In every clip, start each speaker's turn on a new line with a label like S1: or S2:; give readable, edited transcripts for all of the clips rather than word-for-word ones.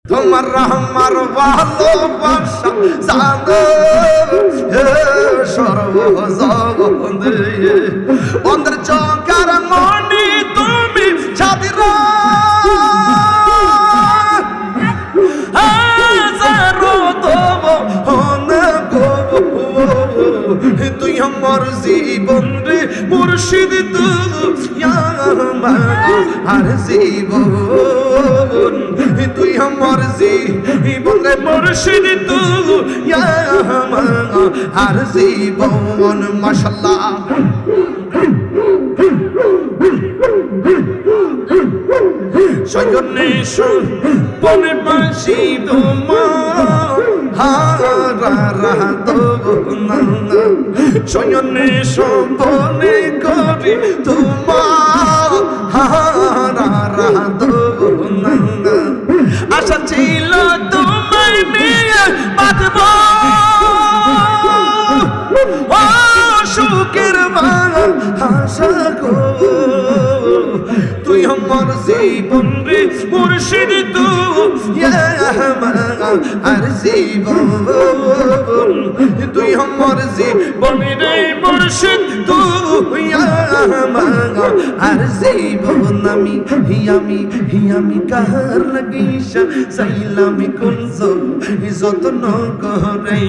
S1: তোমার আমার ভালোবাসা জানো সর্বজগতে অন্তর চকার মনি তুমি ছাদিরা হাজারো তব হনা গো তুই আমার জীবন রে মুর্শিদ তুই আমার জীবন তুই আমার জীবন রে মুর্শিদ তুই আমার জীবন মাশাআল্লাহ সজনে পনে বাসি তোমার হারা রাত সজনে সপনে করি তোমার হারা রাত আশা ছিল তোমায় নিয়ে বাঁধব ও সুখের আশা গো তুই আমার জীবন রে মুর্শিদ তুই আর জীবন তুই আমার জীবন রে মুর্শিদ তুই আর জীবন আমি কার লাগিসা চাইলাম কুঞ্জ যত্ন করে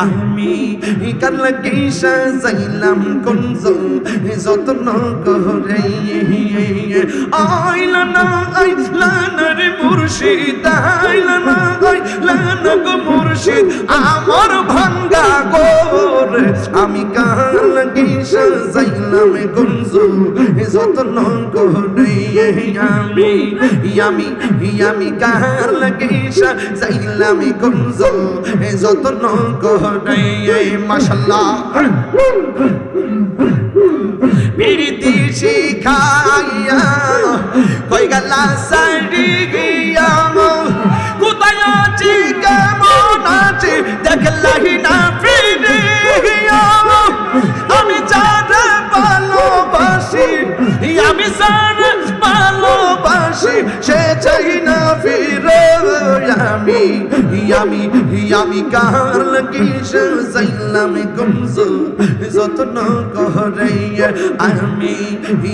S1: আমি কার লাগিসা চাইলাম কুঞ্জ যত্ন করে আইলা না রে মুর্শিদ আইলা না গো মুর্শিদ আমার ভাঙ্গা গোর আমি কার লাগিসা চাইলাম কুঞ্জ যত্ন করে আমি কার লাগিসা চাইলাম কুঞ্জ যত্ন করে মাশাআল্লাহ প্রীতি শিখাইয়া কই গেলা সারি গিয়া কোথায় আছি কেমন আছি দেখলাহি না ফিরিয়া আমি যারে ভালোবাসি আমি যারে ভালোবাসি সে চাই না ফিরে আমি কার লাগিসা চাইলাম কুঞ্জ যত্ন করে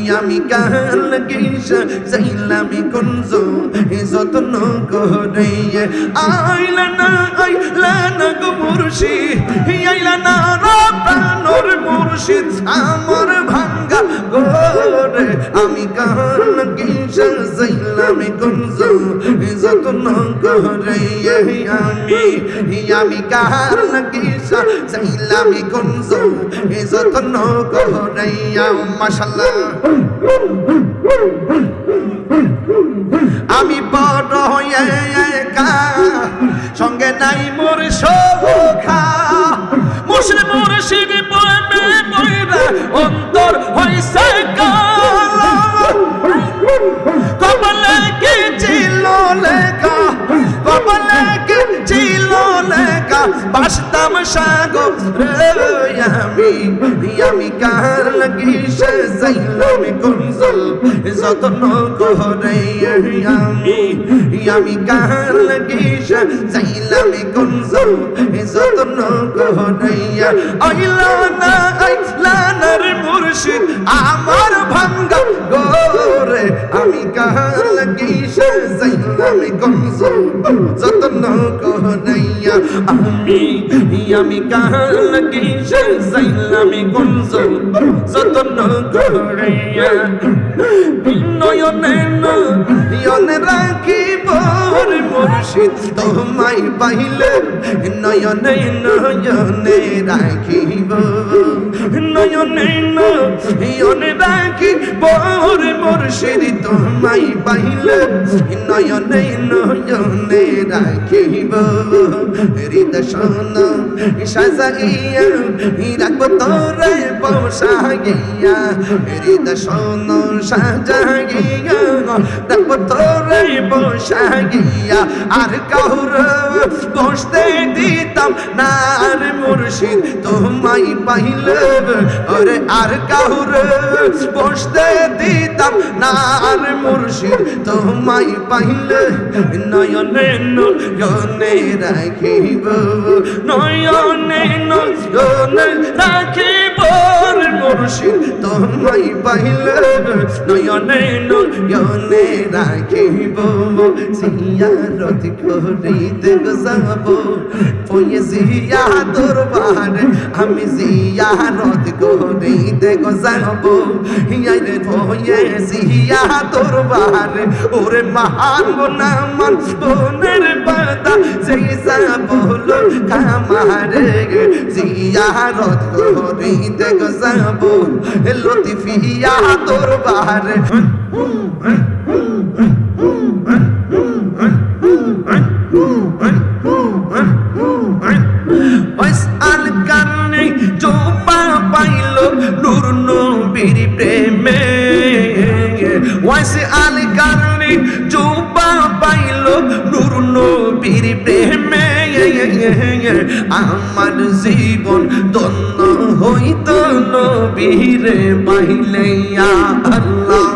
S1: আমি কার লাগিসা চাইলাম কুঞ্জ যত্ন করে আইলা না গো মুর্শিদ আইলা না প্রাণর মুর্শিদ আমার ভাঙ্গা গোরে আমি কার লাগিসা চাইলাম কুঞ্জ যত্ন করে আমি কার লাগিসা চাইলাম কুঞ্জ যত্ন করে মাশাআল্লাহ আমি বড় হয়ে একা সঙ্গে নাই মোর সখা মুর্শিদ মুর্শিদ প্রেমে পড়া অন্তর হইছে কালা কপালে কি ছিল লেখা কপালে কি ছিল লেখা বাসতাম সাগরে আমি কার লাগিসা চাইলাম কুঞ্জ যত্ন করে আমি কার লাগিসা চাইলাম কুঞ্জ যত্ন করে আইলা না রে মুর্শিদ আমার ভাঙ্গা গোরে আমি কার লাগিসা চাইলাম কুঞ্জ যত্ন করে আমি কার লাগিসা চাইলাম কুঞ্জ যত্ন করে নয়নে রাখিব রে মুর্শিদ তোমায় পাইলে নয়নে রাখিব নয়নে রাখিব রে মুর্শিদ তোমায় পাইলে নয়নে রাখিব হৃদয় শোন সাজাইয়া রাখব তোরে বসাইয়া হৃদয় শোন সাজাইয়া রাখব তোরে বসাইয়া আর কাউর বসতে দিতাম না আর মুর্শিদ তোমায় পাইলে ওরে আর কাউরে বসতে দিতাম না আর মুর্শিদ তোমায় পাইলে নয়নে নয়নে রাখিব নয়নে নয়নে রাখিব মুর্শিদ তোমায় পাইলে নয়নে নয়নে রাখিব জিয়ারত করিতে যাব ফয়েজিয়া দরবারে আমি জিয়ারত করিতে যাব ইয়ারে ফয়েজিয়া দরবারে ওরে মহান নামান বোনের বাদা যেই যাবল কামারে জিয়ারত করিতে যাব লতিফিয়া দরবারে ওয়াসআল কারণে জোপা পাইল নূর নবীর প্রেমে ওয়াসআল কারণে জোপা পাইল নূর নবীর প্রেমে আমার জীবন ধন্য হইত নবীরে পাইলে ইয়া আল্লাহ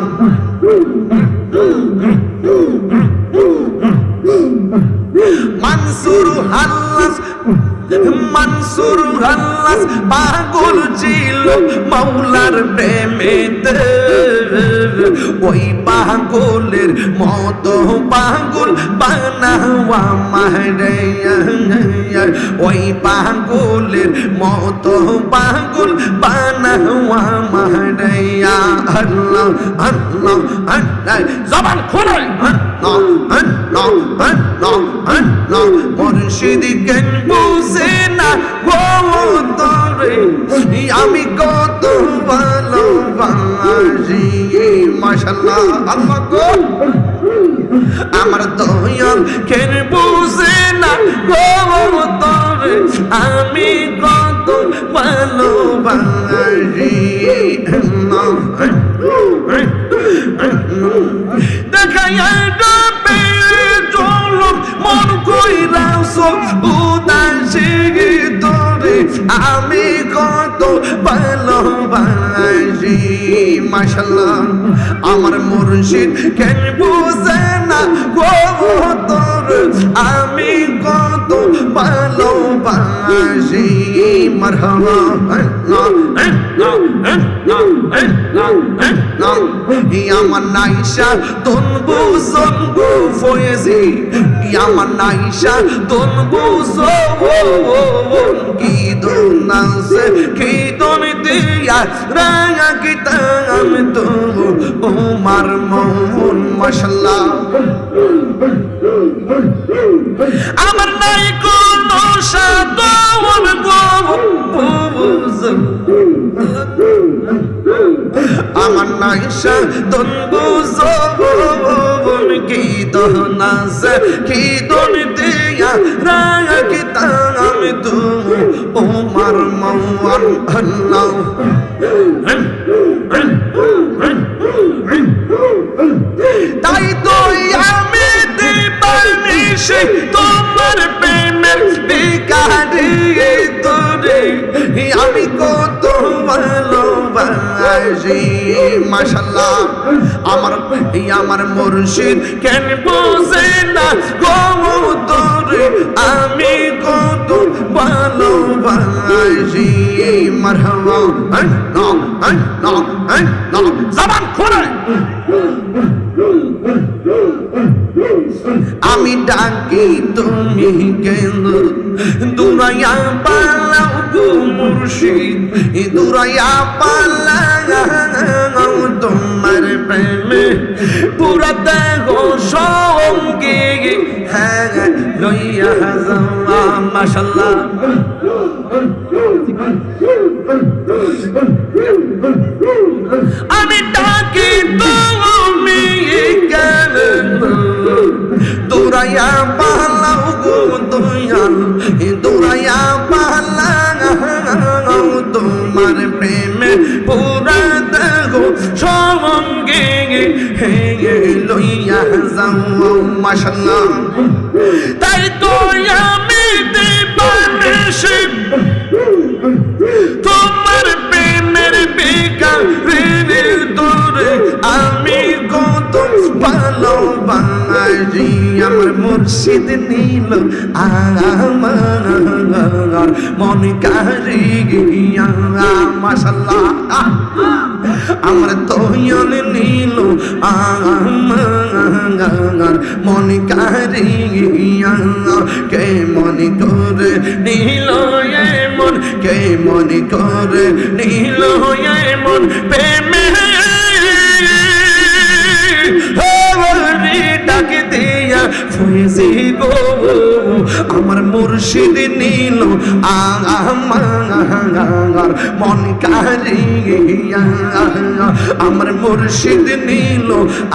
S1: মনসুর হাল্লাস মনসুর হাল্লাস পাগল ছিল মাওলার প্রেমেতে ওই পাগলের মতো পাগল বানাওয়া মারে ওই পাগলের মতো পাগল বানাওয়া মারে আল্লাহ আল্লাহ আল্লাহ জবান খোলে আল্লাহ আল্লাহ আল্লাহ আল্লাহ মুর্শিদ কেন বুঝে না গো তোরে আমি কত ভালোবাসি মাশাআল্লাহ আল্লাহ গো আমার দয়াল কেন বুঝে না গো তোরে আমি কত ভালোবাসি দেখাইয়া ডবে চলো মন কইরাছো উদাসী তোরে আমি কত ভালোবাসি মাশাআল্লাহ আমার মুর্শিদ কেন বুঝে না গো তোরে আমি কত ভালোবাসি মারহাবা আমার নাইশা তোন বুঝন গো ফয়েজি আমার নাইশা তোন বুঝন কি দোন আছে কি দোন দিয়া রাঙা কিতাম তো ওমার মন মাশাআল্লাহ আমার নাই কোনো সাদন গো বুঝন আমার নাইশা তোন বুঝন কি দোন আছে কি দোন দিয়া রাঙা কিতাম তো ওমার মন আল্লাহ তাই তো আমি দিবানিশি তোমার প্রেমের ভিখারি তোরে আমি কত ভালোবাসি মাশাআল্লাহ আমার মুর্শিদ কেন বুঝে না গো তোরে আমি কত ভালোবাসি মারহাবা আল্লাহ আল্লাহ আল্লাহ জবান খোলে আমি ডাকি তুমি কেন দুরাইয়া পালাও গো মুর্শিদ দুরাইয়া পালাও তোমার প্রেমে পুরা দেহ সঙ্গে হ্যাঁ লইয়া যাওয়া মাশাআল্লাহ আমি ডাকি তুমি কেন দুরাইয়া পালাও গো দয়াল দুরাইয়া পালাও তোমার প্রেমে পুরা দেহ সঙ্গে লইয়া যাও মাশাআল্লাহ তাই তো মুর্শিদ নীল আমার মন কারিয়া মাশাআল্লাহ আমার তোয়ন নীল আমার মন কারিয়া কে মন করে নীল মন কে মন করে নীল মন প্রেমে ডাক দিয়া ফুয়েছি গো আমার মুর্শিদ নীল আমার মন কারিয়া আমার মুর্শিদ নীল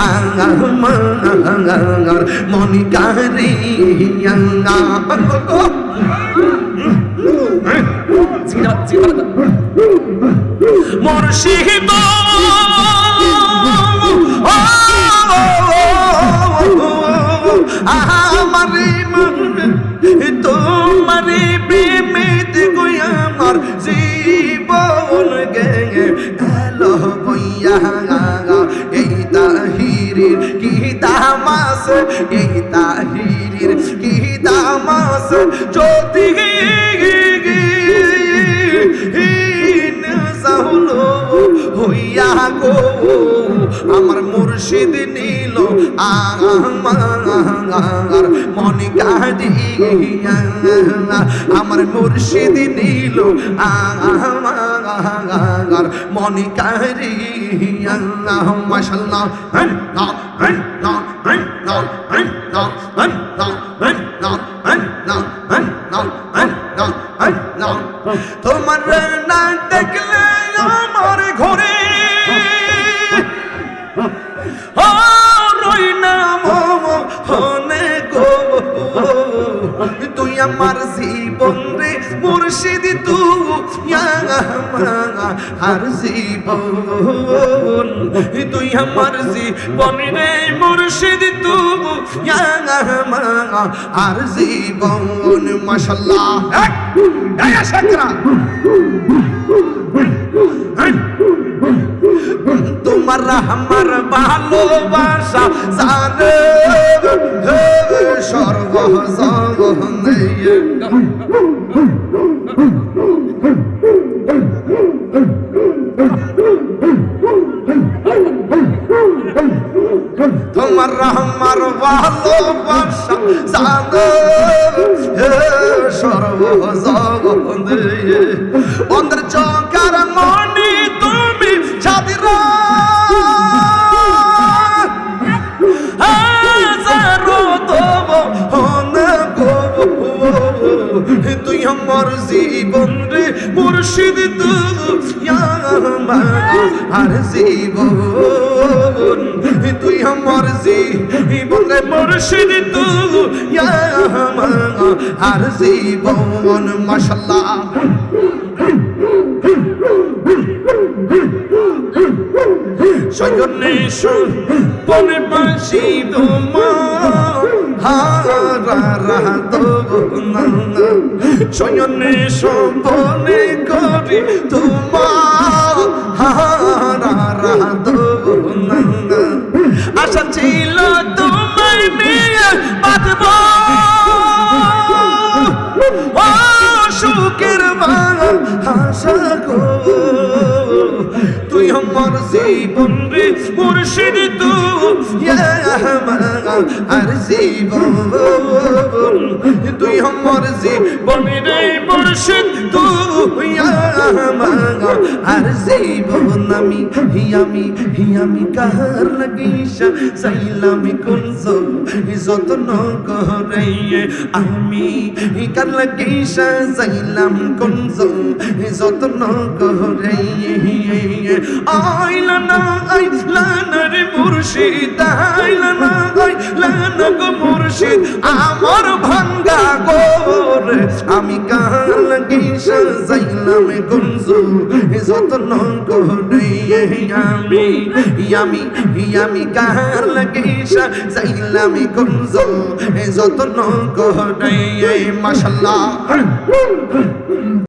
S1: আমার মন কারিয়া মুর্শিদ আমারে তোমারে প্রেমেতে গো আমার জীবন গেলো বইয়া এই তাহিরের কি দামাস এই তাহিরের কি দামাস যদি হইয়া গো আমার মুর্শিদ নীল আমার মন কারিয়া আমার মুর্শিদ নীল আমার মন কারিয়া মাশাআল্লাহ তোমার না দেখলে আমার ঘরে রই না মনে গো তুই আমার জীবন রে মুর্শিদ তুই আর জীবন তুই আমার জীবন রে মুর্শিদ তুই আর জীবন মাশাআল্লাহ তোমার আমার ভালোবাসা জানে সর্বজনে তোমার আমার ভালোবাসা জানে সর্বজনে অন্তর চকার মনি তুমি ছাদিরা হাজারো তব হনে গো তুই আমার জীবন রে মুর্শিদ তুই আর জীবন তুই আমার জীবন রে মুর্শিদ তুই আর জীবন মাশাআল্লাহ সজনে পনে বাসি তোমার হারা রাত সজনে সপনে করি তোমার হারা রাত আশা ছিল তোমায় নিয়ে বাঁধব সুখের আশা গো তুই আমার জীবন রে মুর্শিদ তুই আর জীবন তুই আমার জীবন রে মুর্শিদ তুই আর জীবন আমি কার লাগিসা চাইলাম কুঞ্জ যত্ন করে আমি কার লাগিসা চাইলাম কুঞ্জ যত্ন করে আইলা না রে মুর্শিদ আইলা না গো মুর্শিদ আমার ভাঙ্গা গোরে আমি কার লাগিসা চাইলাম কুঞ্জ যত্ন করে আমি কার লাগিসা চাইলাম কুঞ্জ যত্ন করে মাশাআল্লাহ